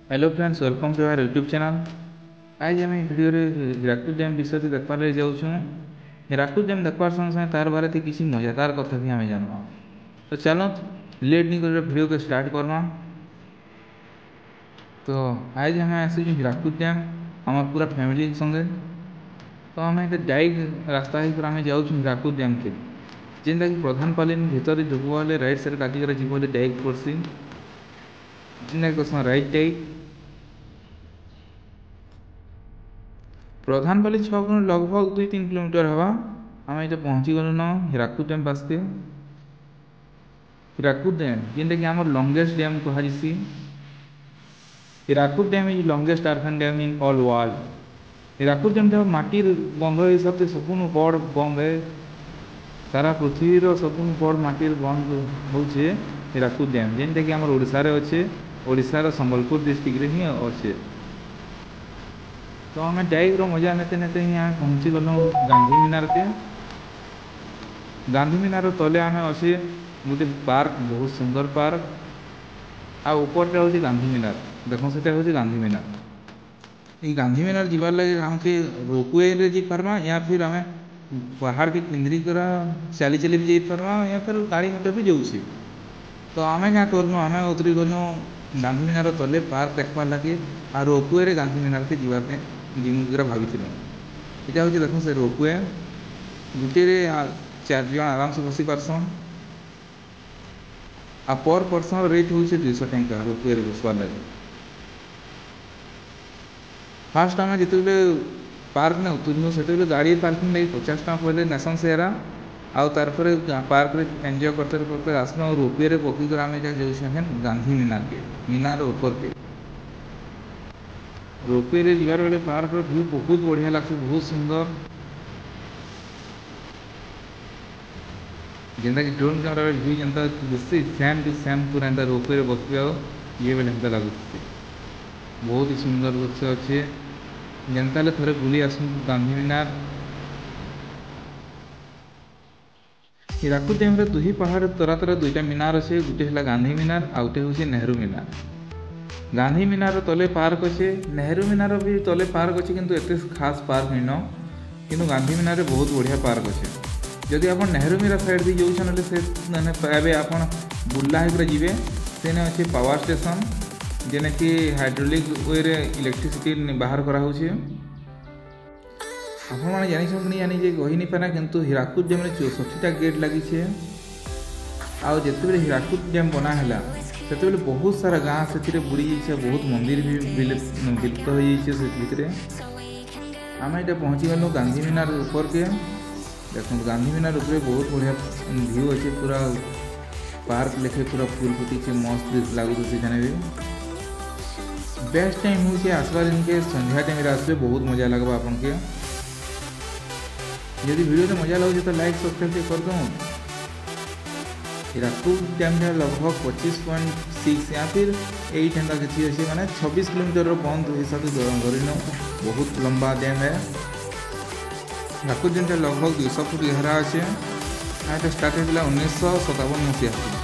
Hello friends, welcome to our YouTube channel. आज आम video Hirakud dam विषय देखवार जाऊँ। हीराकुद डैम देखवार संगे संगे तार बारे किसी मजेदार कथा भी आम जानवा। तो चलो लेट नहीं कर भिडियो को स्टार्ट करवा। तो आज आम आस हीराकुद डैम आम पूरा फैमिली संगे। तो आम डायरेक्ट रास्ता आम जाऊँ हीराकुद डैम के जेनटा कि प्रधान पाली भीतर ढुकबे राइट साइड काटिक जीव डायरेक्ट पड़सी जेनटा कहसन राइट डाइट। प्रधान पाली छक लगभग 2-3 किलोमीटर हवा आम ये पहुँची गलु न हीराकुद डैम पासके। हीराकुद डैम जेनटा कि आम लंगेस्ट डैम कहुसी। Hirakud dam is longest earthen dam in all world. Hirakud dam माटी बंध हिसाब से सब बड़ बंध है। सारा पृथ्वी सब बड़ माटी बंध होचे हीराकुद डैम जेनटा कि आम ओडिशा रे अच्छे। ओडिशा संबलपुर डिस्ट्रिक्ट रे ही अच्छे। तो आम डाइक मजा नेते नेते यहाँ पहुँची गलु गांधी मीनार के। गांधी मीनार तले आम अच्छे गोटे पार्क, बहुत सुंदर पार्क। आ ऊपर हूँ गांधी मीनार। देखो से हूँ गांधी मीनार। ये गांधी मीनार जीवार लगे हमके रोपवे रे जी पार्मा या फिर आम पहाड़ के किंदरी कर चली चली भी जाइए या फिर गाड़ी मटर भी जाऊँगी। तो आम क्या करूँ आम उतरी गलु गांधी मीनार तले पार्क देखवार लगे आ रोपवे रे गांधी मीनार के जीवार जिमी भावी। यहाँ हूँ देख से रोपवे गोटे 4 जन आराम से बसी पारसन। आ पर पर्सन रेट हूँ 200 टंका रोपवे बसवार लगे। फास्ट आम जिते पार्क ने उतरनु से गाड़ी पार्किंग लगे 50 टका पहले नेसन सेरा आउ तार पार्क रे एंजॉय करते करते आसना रोपवे पकड़ कर आम जाऊँ गांधी मीनार के मीनार ऊपर के। रोपवे रे जीवार बेले पार्क व्यू बहुत बढ़िया लगता, बहुत सुंदर। जेनता कि ड्रोन कैमेरा व्यू जनता बेसी सेम टू सेम पूरा एंता रोपवे रे बसबे ये बेले एंता लगुच। बहुत ही सुंदर दृश्य अच्छे जनता ले थोड़े बुली आसू गांधी मीनार। हीराकुद डैम रे दुही पहाड़ तरा तरा 2टा मीनार अच्छे। गोटे है गांधी मीनार आ गोटे हूँ नेहरू मीनार। गांधी मीनार तले पार्क अच्छे, नेहरू मीनार भी तले पार्क अच्छे किंतु एते खास पार्क नहीं न किंतु गांधी मीनार बहुत बढ़िया पार्क अच्छे। जदि आप नेहरू मीनार साइड दी जाऊँ से पाए आप बुला होकर जी से अच्छे पावर स्टेशन जेने कि हाइड्रोलिक वे रे इलेक्ट्रिसिटी बाहर करा होचे। आप जानी जानी जे कही नहीं पाना किंतु हीराकुद डैम 64टा गेट लगी है। आउ जिते हीराकुद डैम बना है से बहुत सारा गाँ से बुड़ी जाइए, बहुत मंदिर भी विलुप्त हो जाइए। आम ये पहुँची गलु गांधी मीनार ऊपर के। देखो गांधी मीनार ऊपर बहुत बढ़िया व्यू अच्छे, पूरा पार्क लेखे पूरा फूल फुटी मस्त लगुच। भी बेस्ट टाइम हूँ आसबार इनके संध्या टाइम आसबे बहुत मजा लगवा आपन के। यदि वीडियो मजा लगे तो लाइक सब्सक्राइब कर दूँ। हीराकुद डैम लगभग 25.6 या फिर 8 एंता किसी अच्छे माने 26 किलोमीटर बंद हिसाब से धरन बहुत लंबा डैम है। हीराकुद डैम लगभग 200 फुट गहरा अच्छे। यहाँ स्टार्ट होता 1957 मसीहा।